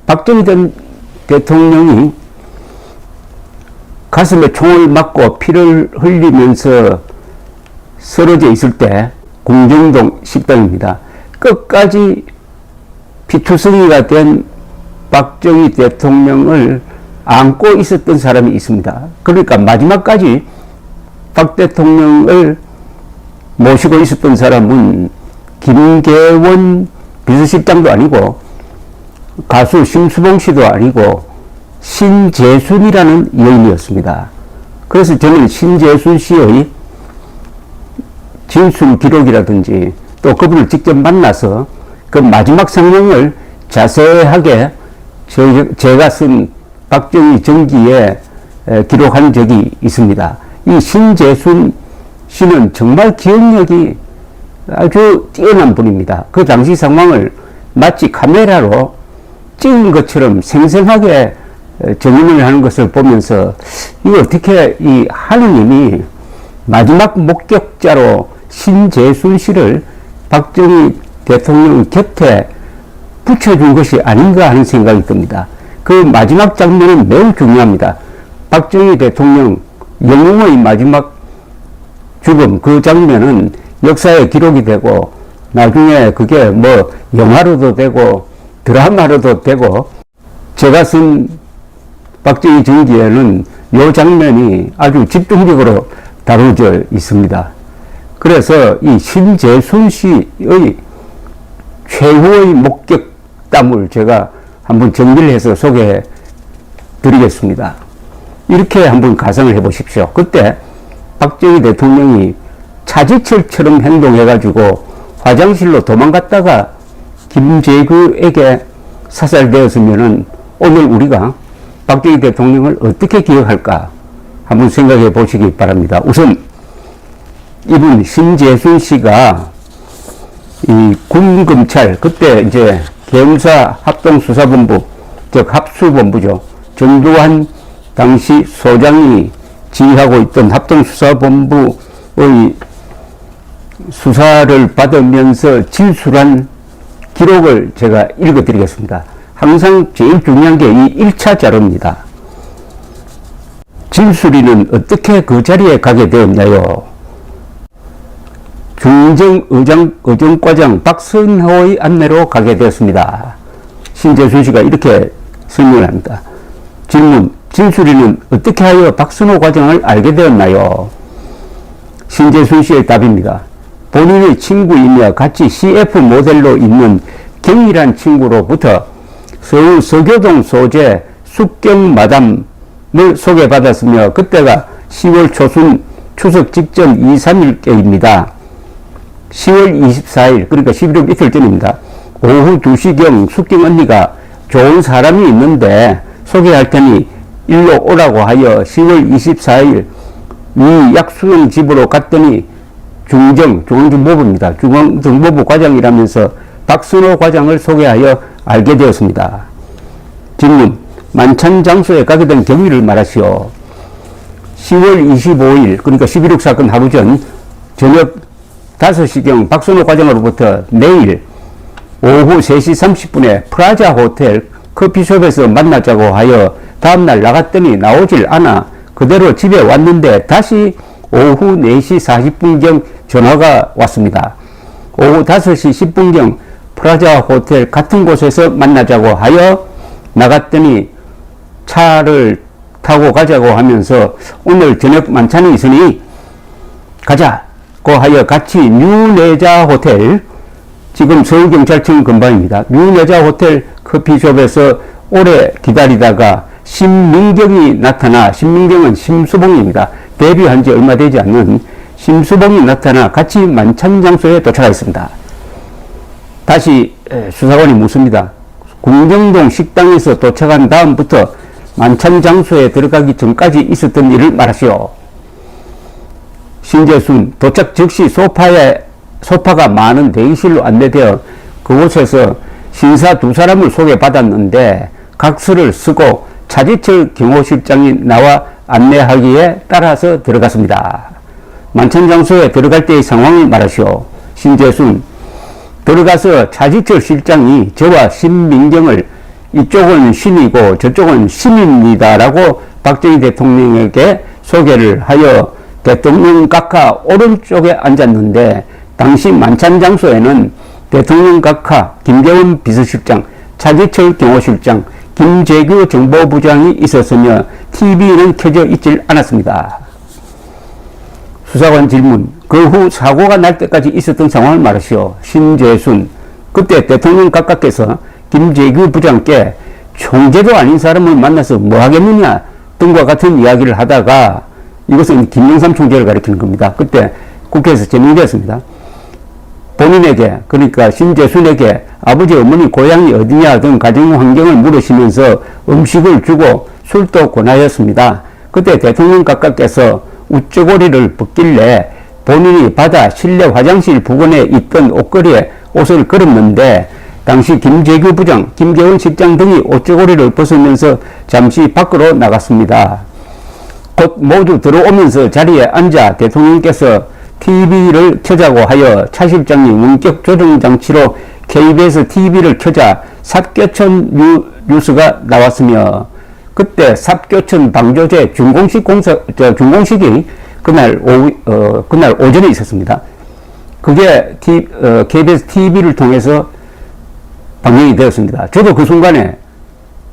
박정희 대통령이 가슴에 총을 맞고 피를 흘리면서 쓰러져 있을 때 공정동 식당입니다. 끝까지 피투성이가 된 박정희 대통령을 안고 있었던 사람이 있습니다. 그러니까 마지막까지 박 대통령을 모시고 있었던 사람은 김계원 비서실장도 아니고 가수 심수봉 씨도 아니고 신재순이라는 여인이었습니다. 그래서 저는 신재순 씨의 진술 기록이라든지 또 그분을 직접 만나서 그 마지막 상황을 자세하게 제가 쓴 박정희 전기에 기록한 적이 있습니다. 이 신재순 씨는 정말 기억력이 아주 뛰어난 분입니다. 그 당시 상황을 마치 카메라로 찍은 것처럼 생생하게 정리를 하는 것을 보면서 이거 어떻게 이 하느님이 마지막 목격자로 신재순 씨를 박정희 대통령 곁에 붙여준 것이 아닌가 하는 생각이 듭니다. 그 마지막 장면은 매우 중요합니다. 박정희 대통령 영웅의 마지막 죽음, 그 장면은 역사에 기록이 되고 나중에 그게 뭐 영화로도 되고 드라마로도 되고 제가 쓴 박정희 전기에는 이 장면이 아주 집중적으로 다루어져 있습니다. 그래서 이 신재순 씨의 최후의 목격담을 제가 한번 정리를 해서 소개해 드리겠습니다. 이렇게 한번 가상을 해 보십시오. 그때 박정희 대통령이 차지철처럼 행동해가지고 화장실로 도망갔다가 김재규에게 사살되었으면은 오늘 우리가 박정희 대통령을 어떻게 기억할까 한번 생각해 보시기 바랍니다. 우선 이분 신재순 씨가 이 군검찰 그때 이제 계엄사 합동수사본부 즉 합수본부죠. 전두환 당시 소장이 지휘하고 있던 합동수사본부의 수사를 받으면서 진술한 기록을 제가 읽어드리겠습니다. 항상 제일 중요한 게 이 1차 자료입니다. 진술인은 어떻게 그 자리에 가게 되었나요? 중정의정과장 박선호의 안내로 가게 되었습니다. 신재순 씨가 이렇게 설명을 합니다. 질문, 진술인은 어떻게 하여 박선호 과장을 알게 되었나요? 신재순 씨의 답입니다. 본인의 친구이며 같이 CF 모델로 있는 경이란 친구로부터 서울 서교동 소재 숙경 마담을 소개받았으며 그때가 10월 초순 추석 직전 2, 3일께입니다. 10월 24일 그러니까 11월 이틀 전입니다. 오후 2시경 숙경 언니가 좋은 사람이 있는데 소개할 테니 일로 오라고 하여 10월 24일 이 약수영 집으로 갔더니 중앙정보부입니다. 중앙정보부 과장이라면서 박선호 과장을 소개하여 알게 되었습니다. 질문, 만찬 장소에 가게 된 경위를 말하시오. 10월 25일 그러니까 11.6 사건 하루 전 저녁 5시경 박선호 과장으로부터 내일 오후 3시 30분에 프라자 호텔 커피숍에서 만나자고 하여 다음날 나갔더니 나오질 않아 그대로 집에 왔는데 다시 오후 4시 40분경 전화가 왔습니다. 오후 5시 10분경 프라자 호텔 같은 곳에서 만나자고 하여 나갔더니 차를 타고 가자고 하면서 오늘 저녁 만찬이 있으니 가자고 하여 같이 뉴내자 호텔 지금 서울경찰청 근방입니다. 뉴내자 호텔 커피숍에서 오래 기다리다가 심민경이 나타나 심민경은 심수봉입니다. 데뷔한 지 얼마 되지 않는 심수봉이 나타나 같이 만찬 장소에 도착했습니다. 다시 수사관이 묻습니다. 궁정동 식당에서 도착한 다음부터 만찬 장소에 들어가기 전까지 있었던 일을 말하시오. 신재순 도착 즉시 소파가 많은 대기실로 안내되어 그곳에서 신사 2사람을 소개받았는데 각서를 쓰고 차지철 경호실장이 나와 안내하기에 따라서 들어갔습니다. 만찬 장소에 들어갈 때의 상황을 말하시오. 신재순 들어가서 차지철 실장이 저와 신민경을 이쪽은 신이고 저쪽은 신입니다라고 박정희 대통령에게 소개를 하여 대통령 각하 오른쪽에 앉았는데, 당시 만찬 장소에는 대통령 각하 김재원 비서실장, 차지철 경호실장, 김재규 정보부장이 있었으며 TV는 켜져 있질 않았습니다. 수사관 질문. 그 후 사고가 날 때까지 있었던 상황을 말하시오. 신재순. 그때 대통령 각하께서 김재규 부장께 총재도 아닌 사람을 만나서 뭐 하겠느냐 등과 같은 이야기를 하다가, 이것은 김영삼 총재를 가리키는 겁니다. 그때 국회에서 제명되었습니다. 본인에게, 그러니까 신재순에게 아버지 어머니 고향이 어디냐 등 가정 환경을 물으시면서 음식을 주고 술도 권하였습니다. 그때 대통령 각하께서 우쭈고리를 벗길래 본인이 받아 실내 화장실 부근에 있던 옷걸이에 옷을 걸었는데, 당시 김재규 부장, 김재원 실장 등이 옷저고리를 벗으면서 잠시 밖으로 나갔습니다. 곧 모두 들어오면서 자리에 앉아 대통령께서 TV를 켜자고 하여 차 실장이 원격 조정 장치로 KBS TV를 켜자 삽교천 뉴스가 나왔으며, 그때 삽교천 방조제 준공식이 그날 오전에 있었습니다. 그게 KBS TV를 통해서 방영이 되었습니다. 저도 그 순간에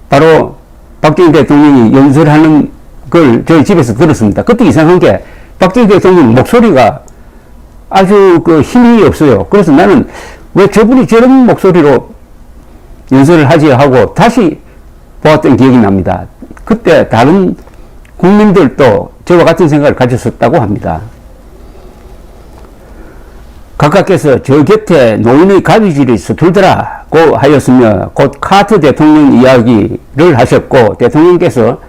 바로 박정희 대통령이 연설하는 걸 저희 집에서 들었습니다. 그때 이상한 게 박정희 대통령 목소리가 아주 힘이 없어요. 그래서 나는 왜 저분이 저런 목소리로 연설을 하지 하고 다시 보았던 기억이 납니다. 그때 다른 국민들도 저와 같은 생각을 가졌었다고 합니다. 각하께서 저 곁에 노인의 가위질이 서툴더라고 하였으며, 곧 카트 대통령 이야기를 하셨고, 대통령께서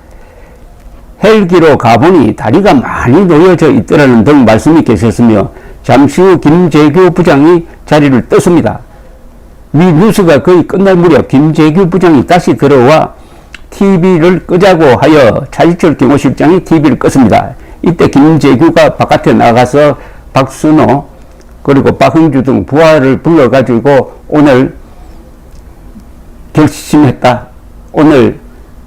헬기로 가보니 다리가 많이 놓여져 있더라는 등 말씀이 계셨으며, 잠시 후 김재규 부장이 자리를 떴습니다. 미 뉴스가 거의 끝날 무렵 김재규 부장이 다시 들어와 TV를 끄자고 하여 차지철 경호실장이 TV를 껐습니다. 이때 김재규가 바깥에 나가서 박순호 그리고 박흥주 등 부하를 불러가지고 오늘 결심했다, 오늘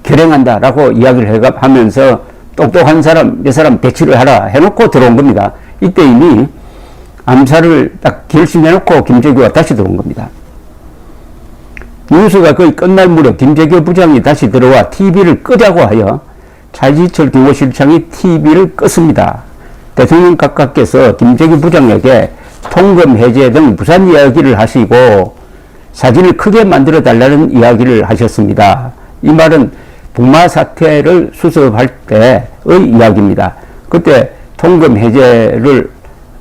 결행한다 라고 이야기를 하면서 똑똑한 사람 몇 사람 배치를 하라 해놓고 들어온 겁니다. 이때 이미 암살을 딱 결심해놓고 김재규가 다시 들어온 겁니다. 뉴스가 거의 끝날 무렵 김재규 부장이 다시 들어와 TV를 끄자고 하여 차지철 경호실장이 TV를 껐습니다. 대통령 각하께서 김재규 부장에게 통금 해제 등 무산 이야기를 하시고 사진을 크게 만들어 달라는 이야기를 하셨습니다. 이 말은 북마 사태를 수습할 때의 이야기입니다. 그때 통금 해제를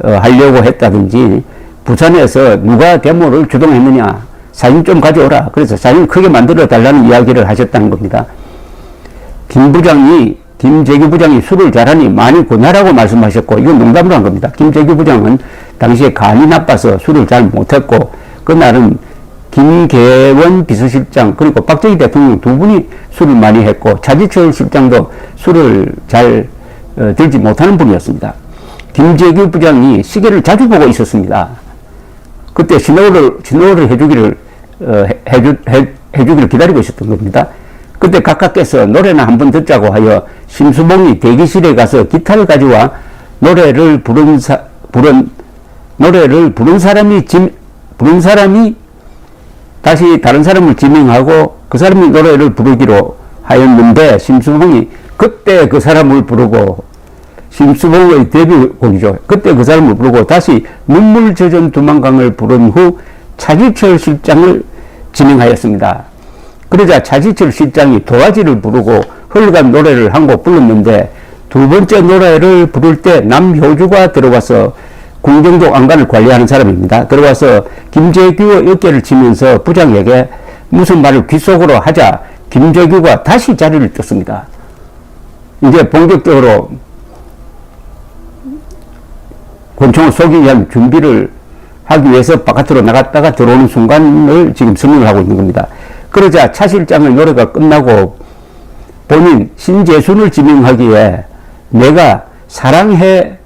하려고 했다든지, 부산에서 누가 데모를 주동했느냐 사진 좀 가져오라, 그래서 사진 크게 만들어 달라는 이야기를 하셨다는 겁니다. 김재규 부장이 술을 잘하니 많이 권하라고 말씀하셨고, 이건 농담으로 한 겁니다. 김재규 부장은 당시에 간이 나빠서 술을 잘 못했고, 그날은 김계원 비서실장 그리고 박정희 대통령 두 분이 술을 많이 했고, 차지철 실장도 술을 잘 들지 못하는 분이었습니다. 김재규 부장이 시계를 자주 보고 있었습니다. 그때 신호를 해주기를 기다리고 있었던 겁니다. 그때 각하께서 노래나 한번 듣자고 하여 심수봉이 대기실에 가서 기타를 가져와 노래를 부른 사람이 다시 다른 사람을 지명하고 그 사람이 노래를 부르기로 하였는데, 심수봉이 그때 그 사람을 부르고, 심수봉의 데뷔곡이죠. 그때 그 사람을 부르고 다시 눈물 젖은 두만강을 부른 후 차지철 실장을 지명하였습니다. 그러자 차지철 실장이 도화지를 부르고 흘러간 노래를 한 곡 불렀는데, 두 번째 노래를 부를 때 남효주가 들어와서 궁정동 안간을 관리하는 사람입니다. 들어와서 김재규의 어깨를 치면서 부장에게 무슨 말을 귓속으로 하자 김재규가 다시 자리를 떴습니다. 이제 본격적으로 권총을 쏘기 위한 준비를 하기 위해서 바깥으로 나갔다가 들어오는 순간을 지금 설명을 하고 있는 겁니다. 그러자 차 실장의 노래가 끝나고 본인 신재순을 지명하기에 내가 사랑해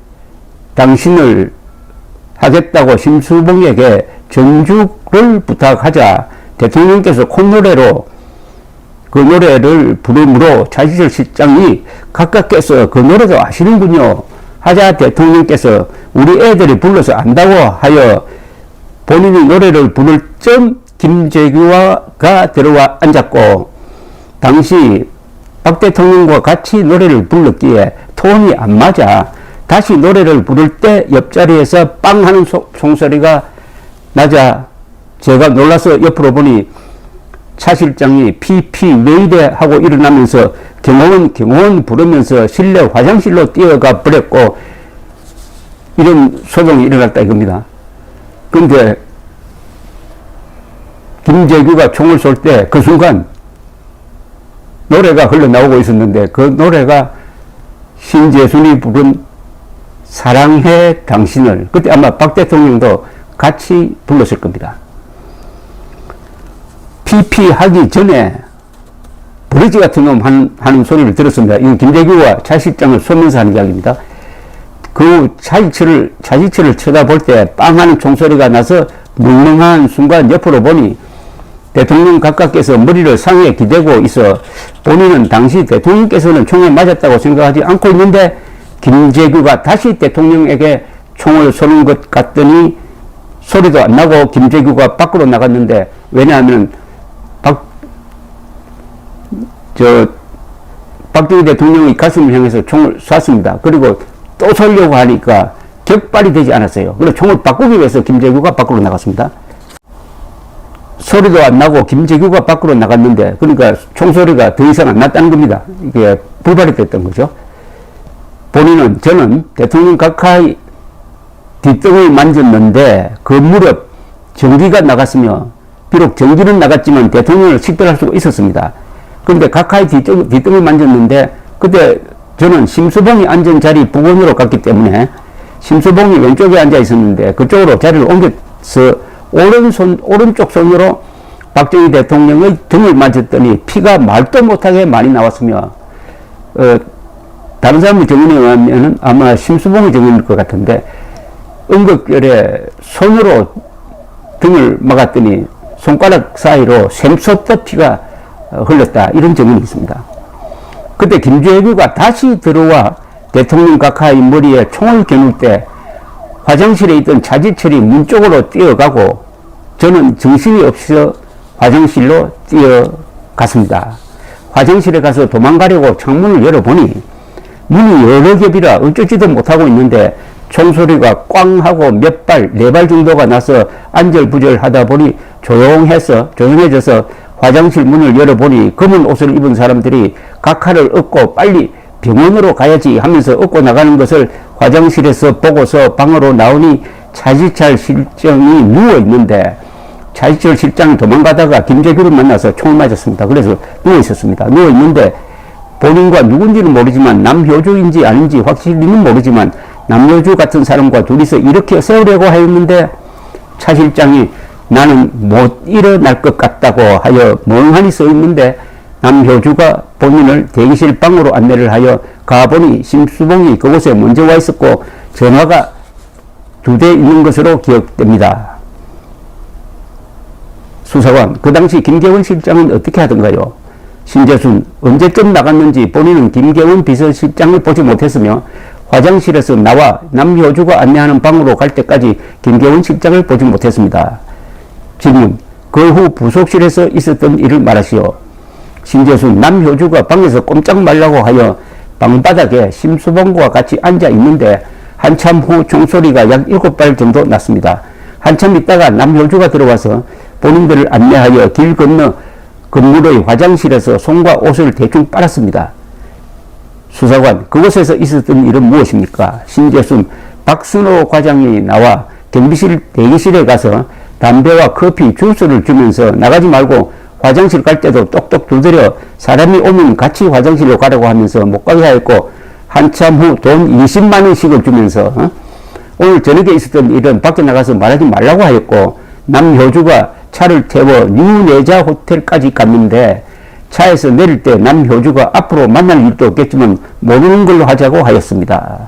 당신을 하겠다고 심수봉에게 전주를 부탁하자 대통령께서 콧노래로 그 노래를 부르므로 차시철 실장이 가깝게서 그 노래도 아시는군요 하자 대통령께서 우리 애들이 불러서 안다고 하여 본인이 노래를 부를 점 김재규가 들어와 앉았고, 당시 박 대통령과 같이 노래를 불렀기에 톤이 안 맞아 다시 노래를 부를 때 옆자리에서 빵 하는 총소리가 나자 제가 놀라서 옆으로 보니 차 실장이 피피 왜 이래 하고 일어나면서 경호원 부르면서 실내 화장실로 뛰어가 버렸고, 이런 소동이 일어났다 이겁니다. 근데 김재규가 총을 쏠 때 그 순간 노래가 흘러나오고 있었는데 그 노래가 신재순이 부른 사랑해 당신을, 그때 아마 박 대통령도 같이 불렀을 겁니다. PP 하기 전에 버러지 같은 놈 하는 소리를 들었습니다. 이건 김재규가 차 실장을 쏘면서 하는 이야기입니다. 그 차지철을 쳐다볼 때 빵 하는 총소리가 나서 멍멍한 순간 옆으로 보니 대통령 가깝게서 머리를 상에 기대고 있어 본인은 당시 대통령께서는 총에 맞았다고 생각하지 않고 있는데 김재규가 다시 대통령에게 총을 쏘는 것 같더니 소리도 안 나고 김재규가 밖으로 나갔는데, 왜냐하면 박정희 대통령의 가슴을 향해서 총을 쐈습니다. 그리고 또 쏘려고 하니까 격발이 되지 않았어요. 그래서 총을 바꾸기 위해서 김재규가 밖으로 나갔습니다. 소리도 안 나고 김재규가 밖으로 나갔는데, 그러니까 총소리가 더 이상 안 났다는 겁니다. 이게 불발이 됐던 거죠. 본인은 저는 대통령 가까이 뒷등을 만졌는데 그 무렵 전기가 나갔으며, 비록 전기는 나갔지만 대통령을 식별할 수가 있었습니다. 그런데 가까이 뒷등을 만졌는데 그때 저는 심수봉이 앉은 자리 부근으로 갔기 때문에 심수봉이 왼쪽에 앉아 있었는데 그쪽으로 자리를 옮겨서 오른쪽 손으로 박정희 대통령의 등을 맞았더니 피가 말도 못하게 많이 나왔으며, 다른 사람의 증언에 의하면 아마 심수봉의 증언일 것 같은데 응급결에 손으로 등을 막았더니 손가락 사이로 샘솟듯 피가 흘렀다, 이런 증언이 있습니다. 그때 김재규가 다시 들어와 대통령 가까이 머리에 총을 겨눌 때 화장실에 있던 차지철이 문 쪽으로 뛰어가고 저는 정신이 없어 화장실로 뛰어갔습니다. 화장실에 가서 도망가려고 창문을 열어보니 문이 여러 겹이라 어쩌지도 못하고 있는데 총소리가 꽝 하고 몇 발, 네 발 정도가 나서 안절부절 하다 보니 조용해져서 화장실 문을 열어보니 검은 옷을 입은 사람들이 각하를 업고 빨리 병원으로 가야지 하면서 업고 나가는 것을 화장실에서 보고서 방으로 나오니 차지철 실장이 누워있는데, 차지철 실장이 도망가다가 김재규를 만나서 총을 맞았습니다. 그래서 누워있었습니다. 누워있는데 본인과 누군지는 모르지만 남효주인지 아닌지 확실히는 모르지만 남효주 같은 사람과 둘이서 일으켜 세우려고 하였는데 차 실장이 나는 못 일어날 것 같다고 하여 멍하니 서 있는데 남효주가 본인을 대기실 방으로 안내를 하여 가보니 심수봉이 그곳에 먼저 와 있었고 전화가 2대 있는 것으로 기억됩니다. 수사관, 그 당시 김계원 실장은 어떻게 하던가요? 신재순, 언제쯤 나갔는지 본인은 김계원 비서실장을 보지 못했으며 화장실에서 나와 남효주가 안내하는 방으로 갈 때까지 김계원 실장을 보지 못했습니다. 질문, 그 후 부속실에서 있었던 일을 말하시오. 신재순, 남효주가 방에서 꼼짝 말라고 하여 방바닥에 심수봉과 같이 앉아 있는데 한참 후 총소리가 약 7발 정도 났습니다. 한참 있다가 남효주가 들어와서 본인들을 안내하여 길 건너 건물의 화장실에서 손과 옷을 대충 빨았습니다. 수사관, 그곳에서 있었던 일은 무엇입니까? 신재순, 박순호 과장이 나와 경비실 대기실에 가서 담배와 커피, 주스를 주면서 나가지 말고 화장실 갈 때도 똑똑 두드려 사람이 오면 같이 화장실로 가라고 하면서 못 가게 하였고, 한참 후 돈 20만 원씩을 주면서 오늘 저녁에 있었던 일은 밖에 나가서 말하지 말라고 하였고, 남효주가 차를 태워 뉴내자 호텔까지 갔는데 차에서 내릴 때 남효주가 앞으로 만날 일도 없겠지만 모르는 걸로 하자고 하였습니다.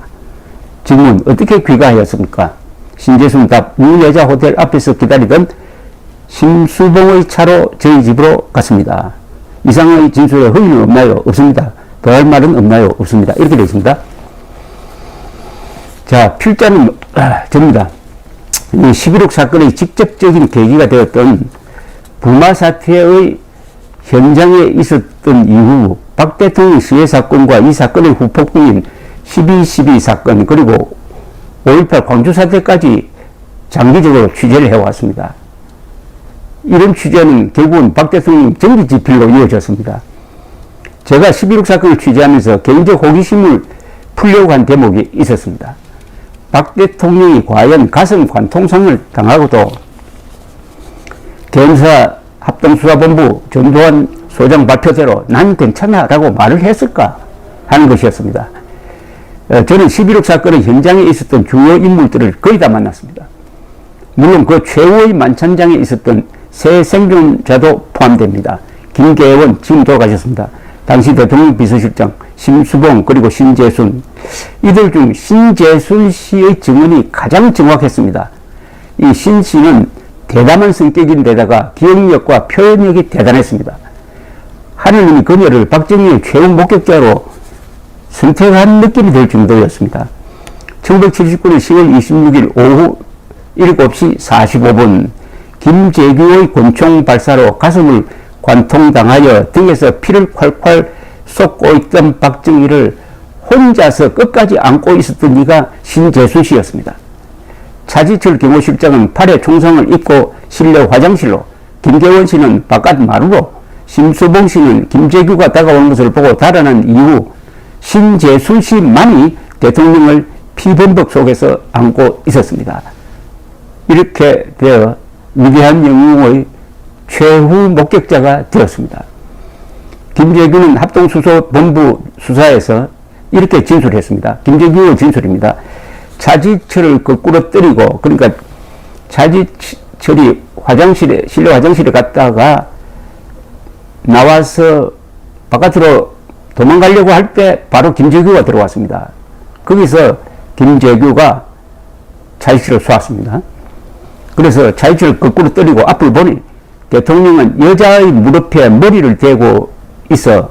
질문, 어떻게 귀가하였습니까? 신재순 답, 뉴내자 호텔 앞에서 기다리던 심수봉의 차로 저희 집으로 갔습니다. 이상의 진술에 허위는 없나요? 없습니다. 더할 말은 없나요? 없습니다. 이렇게 되어 있습니다. 자, 필자는 접니다. 이 11.6 사건의 직접적인 계기가 되었던 부마 사태의 현장에 있었던 이후 박 대통령 시해 사건과 이 사건의 후폭풍인 12.12 사건 그리고 5.18 광주 사태까지 장기적으로 취재를 해왔습니다. 이런 취재는 결국은 박 대통령 정기 지필로 이어졌습니다. 제가 11.6 사건을 취재하면서 개인적 호기심을 풀려고 한 대목이 있었습니다. 박 대통령이 과연 가슴 관통상을 당하고도 개헌사 합동수사본부 전두환 소장 발표대로 난 괜찮아 라고 말을 했을까 하는 것이었습니다. 저는 11.6 사건의 현장에 있었던 주요 인물들을 거의 다 만났습니다. 물론 그 최후의 만찬장에 있었던 새 생존자도 포함됩니다. 김계원 지금 돌아가셨습니다. 당시 대통령 비서실장 심수봉 그리고 신재순, 이들 중 신재순 씨의 증언이 가장 정확했습니다. 이 신 씨는 대담한 성격인데다가 기억력과 표현력이 대단했습니다. 하느님이 그녀를 박정희의 최후 목격자로 선택한 느낌이 들 정도였습니다. 1979년 10월 26일 오후 7시 45분 김재규의 권총 발사로 가슴을 관통당하여 등에서 피를 콸콸 쏟고 있던 박정희를 혼자서 끝까지 안고 있었던 이가 신재순 씨였습니다. 차지철 경호실장은 팔에 총상을 입고 실내 화장실로, 김계원 씨는 바깥 마루로, 심수봉 씨는 김재규가 다가오는 것을 보고 달아난 이후 신재순 씨만이 대통령을 피범벅 속에서 안고 있었습니다. 이렇게 되어 위대한 영웅의 최후 목격자가 되었습니다. 김재규는 합동수사본부 수사에서 이렇게 진술했습니다. 김재규의 진술입니다. 차지철을 거꾸로 때리고, 그러니까 차지철이 실내 화장실에 갔다가 나와서 바깥으로 도망가려고 할 때 바로 김재규가 들어왔습니다. 거기서 김재규가 차지철을 쏘았습니다. 그래서 차지철을 거꾸로 때리고 앞을 보니 대통령은 여자의 무릎에 머리를 대고 있어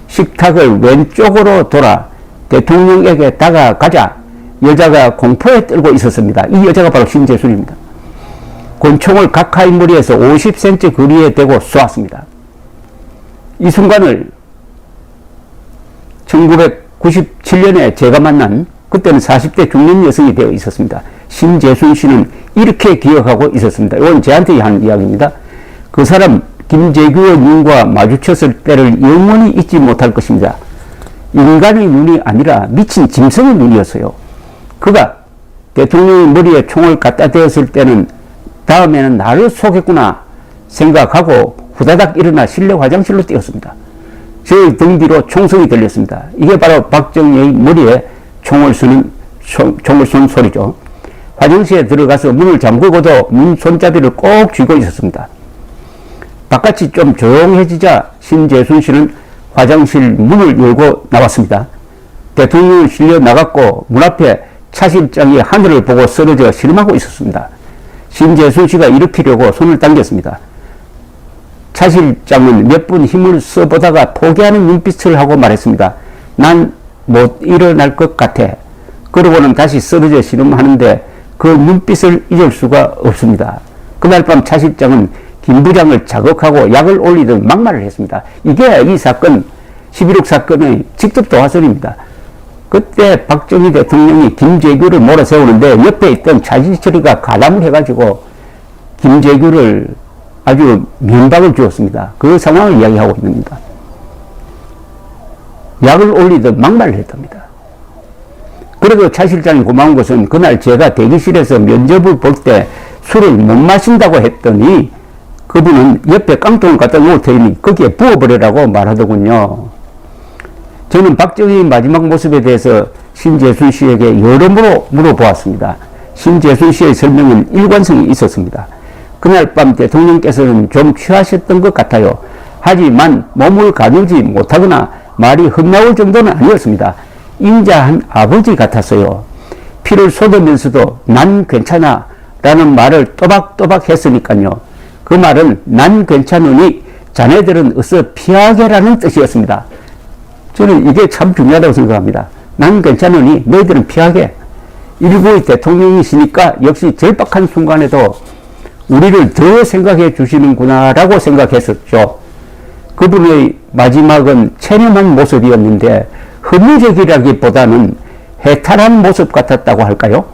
식탁을 왼쪽으로 돌아 대통령에게 다가가자 여자가 공포에 떨고 있었습니다. 이 여자가 바로 신재순입니다. 권총을 각하의 머리에서 50cm 거리에 대고 쏘았습니다. 이 순간을 1997년에 제가 만난, 그때는 40대 중년 여성이 되어 있었습니다. 신재순 씨는 이렇게 기억하고 있었습니다. 이건 저한테 한 이야기입니다. 그 사람 김재규의 눈과 마주쳤을 때를 영원히 잊지 못할 것입니다. 인간의 눈이 아니라 미친 짐승의 눈이었어요. 그가 대통령의 머리에 총을 갖다 대었을 때는 다음에는 나를 쏘겠구나 생각하고 후다닥 일어나 실내 화장실로 뛰었습니다. 저의 등 뒤로 총성이 들렸습니다. 이게 바로 박정희의 머리에 총을 쏜 소리죠. 화장실에 들어가서 문을 잠그고도 문 손잡이를 꼭 쥐고 있었습니다. 바깥이 좀 조용해지자 신재순 씨는 화장실 문을 열고 나왔습니다. 대통령은 실려 나갔고 문 앞에 차 실장이 하늘을 보고 쓰러져 실망하고 있었습니다. 신재순 씨가 일으키려고 손을 당겼습니다. 차 실장은 몇 분 힘을 써보다가 포기하는 눈빛을 하고 말했습니다. 난 못 일어날 것 같아. 그러고는 다시 쓰러져 신음하는데 그 눈빛을 잊을 수가 없습니다. 그날 밤 차 실장은 김 부장을 자극하고 약을 올리듯 막말을 했습니다. 이게 이 사건 11.6 사건의 직접 도화선입니다. 그때 박정희 대통령이 김재규를 몰아세우는데 옆에 있던 차지철이가 가담을 해가지고 김재규를 아주 면박을 주었습니다. 그 상황을 이야기하고 있습니다. 약을 올리듯 막말을 했답니다. 그래도 차 실장이 고마운 것은 그날 제가 대기실에서 면접을 볼 때 술을 못 마신다고 했더니 그분은 옆에 깡통을 갖다 놓을 테니 거기에 부어버리라고 말하더군요. 저는 박정희의 마지막 모습에 대해서 신재순 씨에게 여러모로 물어보았습니다. 신재순 씨의 설명은 일관성이 있었습니다. 그날 밤 대통령께서는 좀 취하셨던 것 같아요. 하지만 몸을 가누지 못하거나 말이 헛나올 정도는 아니었습니다. 인자한 아버지 같았어요. 피를 쏟으면서도 난 괜찮아 라는 말을 또박또박 했으니까요. 그 말은 난 괜찮으니 자네들은 어서 피하게라는 뜻이었습니다. 저는 이게 참 중요하다고 생각합니다. 난 괜찮으니 너희들은 피하게. 일부의 대통령이시니까 역시 절박한 순간에도 우리를 더 생각해 주시는구나라고 생각했었죠. 그분의 마지막은 체념한 모습이었는데 허무적이라기보다는 해탈한 모습 같았다고 할까요?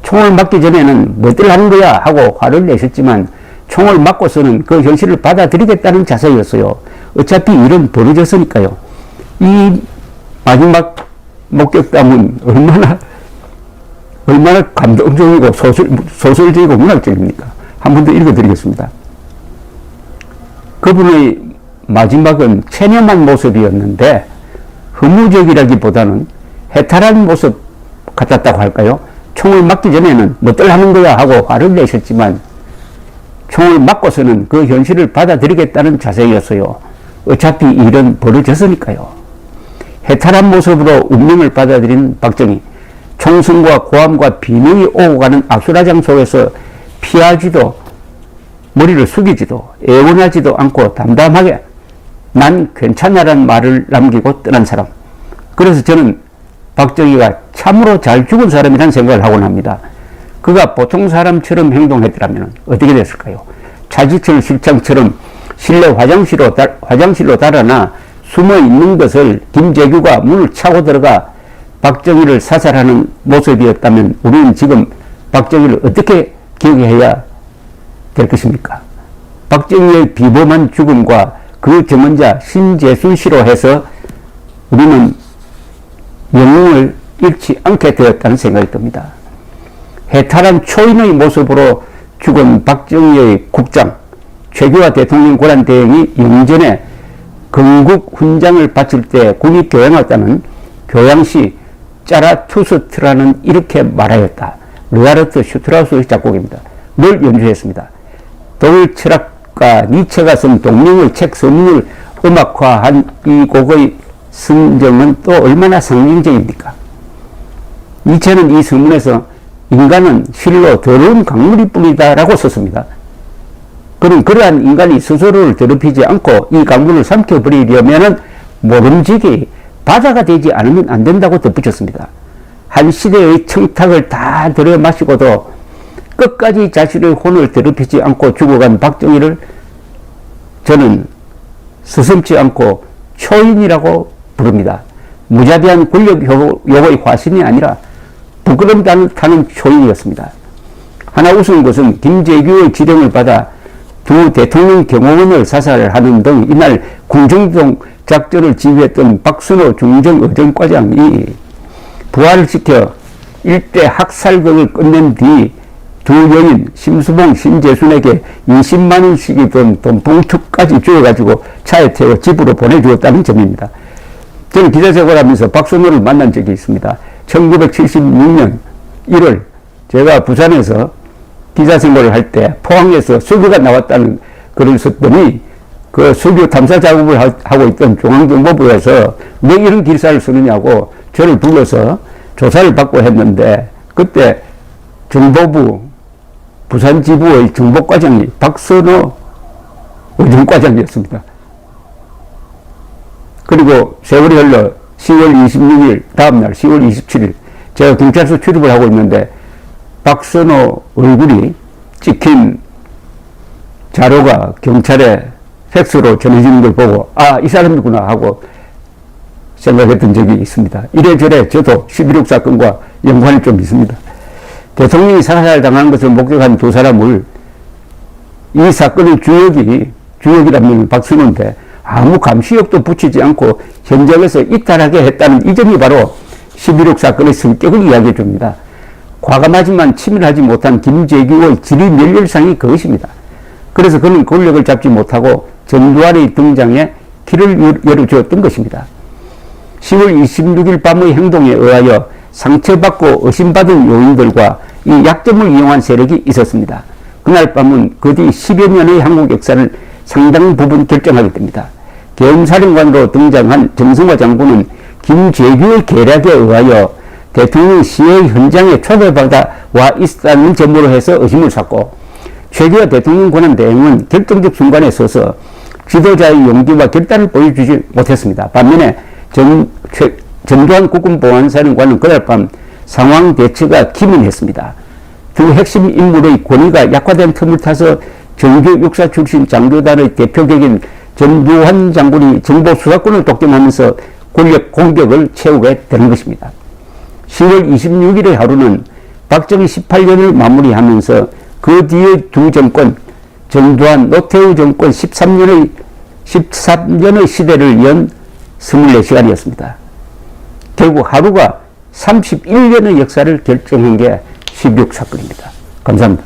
총을 맞기 전에는 뭐들 하는 거야 하고 화를 내셨지만 총을 맞고서는 그 현실을 받아들이겠다는 자세였어요. 어차피 일은 벌어졌으니까요. 이 마지막 목격담은 얼마나 감동적이고 소설적이고 문학적입니까? 한 번 더 읽어드리겠습니다. 그분의 마지막은 체념한 모습이었는데 허무적이라기보다는 해탈한 모습 같았다고 할까요? 총을 맞기 전에는 뭐들 하는 거야 하고 화를 내셨지만 총을 맞고서는 그 현실을 받아들이겠다는 자세였어요. 어차피 일은 벌어졌으니까요. 해탈한 모습으로 운명을 받아들인 박정희. 총성과 고함과 비명이 오고 가는 악수라장 속에서 피하지도 머리를 숙이지도 애원하지도 않고 담담하게 난 괜찮아란 말을 남기고 떠난 사람. 그래서 저는 박정희가 참으로 잘 죽은 사람이라는 생각을 하곤 합니다. 그가 보통 사람처럼 행동했더라면 어떻게 됐을까요? 차지철 실장처럼 실내 화장실로 달아나 숨어 있는 것을 김재규가 문을 차고 들어가 박정희를 사살하는 모습이었다면 우리는 지금 박정희를 어떻게 기억해야 될 것입니까? 박정희의 비범한 죽음과 그 증언자 신재순 씨로 해서 우리는 영웅을 잃지 않게 되었다는 생각이 듭니다. 해탈한 초인의 모습으로 죽은 박정희의 국장 최규하 대통령 고난대행이 영전에 건국 훈장을 바칠 때 군이 교양했다는 교양시 짜라투스트라는 이렇게 말하였다. 르하르트 슈트라우스의 작곡입니다. 늘 연주했습니다. 독일 철학가 니체가 쓴 동명의 책 서문을 음악화한 이 곡의 성정은 또 얼마나 상징적입니까? 니체는 이 서문에서 인간은 실로 더러운 강물일 뿐이다 라고 썼습니다. 그럼 그러한 인간이 스스로를 더럽히지 않고 이 강물을 삼켜버리려면 모름지기 바다가 되지 않으면 안 된다고 덧붙였습니다. 한 시대의 청탁을 다 들여 마시고도 끝까지 자신의 혼을 더럽히지 않고 죽어간 박정희를 저는 서슴지 않고 초인이라고 부릅니다. 무자비한 권력 요구의 화신이 아니라 부끄럼 타는 초인이었습니다. 하나 우스운 것은 김재규의 지령을 받아 두 대통령 경호원을 사살하는 등 이날 궁정동 작전을 지휘했던 박순호 중정의정과장이 부하를 시켜 일대 학살극을 끝낸 뒤 두 여인 심수봉, 신재순에게 20만 원씩이 든 돈 봉투까지 주어가지고 차에 태워 집으로 보내주었다는 점입니다. 저는 기자 생활하면서 박순호를 만난 적이 있습니다. 1976년 1월 제가 부산에서 기자 생활을 할 때 포항에서 수교가 나왔다는 글을 썼더니 그 수교 탐사 작업을 하고 있던 중앙정보부에서 왜 이런 기사를 쓰느냐고 저를 불러서 조사를 받고 했는데 그때 정보부 부산지부의 정보과장이 박선호 의정과장이었습니다. 그리고 세월이 흘러 10월 26일 다음날 10월 27일 제가 경찰서 출입을 하고 있는데 박선호 얼굴이 찍힌 자료가 경찰에 팩스로 전해지는 걸 보고 아, 이 사람이구나 하고 생각했던 적이 있습니다. 이래저래 저도 11.6 사건과 연관이 좀 있습니다. 대통령이 사살당한 것을 목격한 두 사람을 이 사건의 주역이라면 박순호인데 아무 감시역도 붙이지 않고 현장에서 이탈하게 했다는 이 점이 바로 11.6 사건의 성격을 이야기해 줍니다. 과감하지만 치밀하지 못한 김재규의 지리멸렬상이 그것입니다. 그래서 그는 권력을 잡지 못하고 전두환의 등장에 길을 열어주었던 것입니다. 10월 26일 밤의 행동에 의하여 상처받고 의심받은 요인들과 이 약점을 이용한 세력이 있었습니다. 그날 밤은 그 뒤 10여 년의 한국 역사를 상당 부분 결정하게 됩니다. 계엄사령관으로 등장한 정성화 장군은 김재규의 계략에 의하여 대통령 시해 현장에 초대받아 와 있다는 점으로 해서 의심을 샀고 최규하 대통령 권한대행은 결정적 순간에 서서 지도자의 용기와 결단을 보여주지 못했습니다. 반면에 전두환 국군보안사령관은 그날 밤 상황 대처가 기민했습니다. 두 핵심 인물의 권위가 약화된 틈을 타서 정규 육사 출신 장교단의 대표격인 전두환 장군이 정보 수사권을 독점하면서 권력 공격을 채우게 되는 것입니다. 10월 26일의 하루는 박정희 18년을 마무리하면서 그 뒤의 두 정권, 전두환, 노태우 정권 13년의 시대를 연 24시간이었습니다. 결국 하루가 31년의 역사를 결정한 게 16사건입니다. 감사합니다.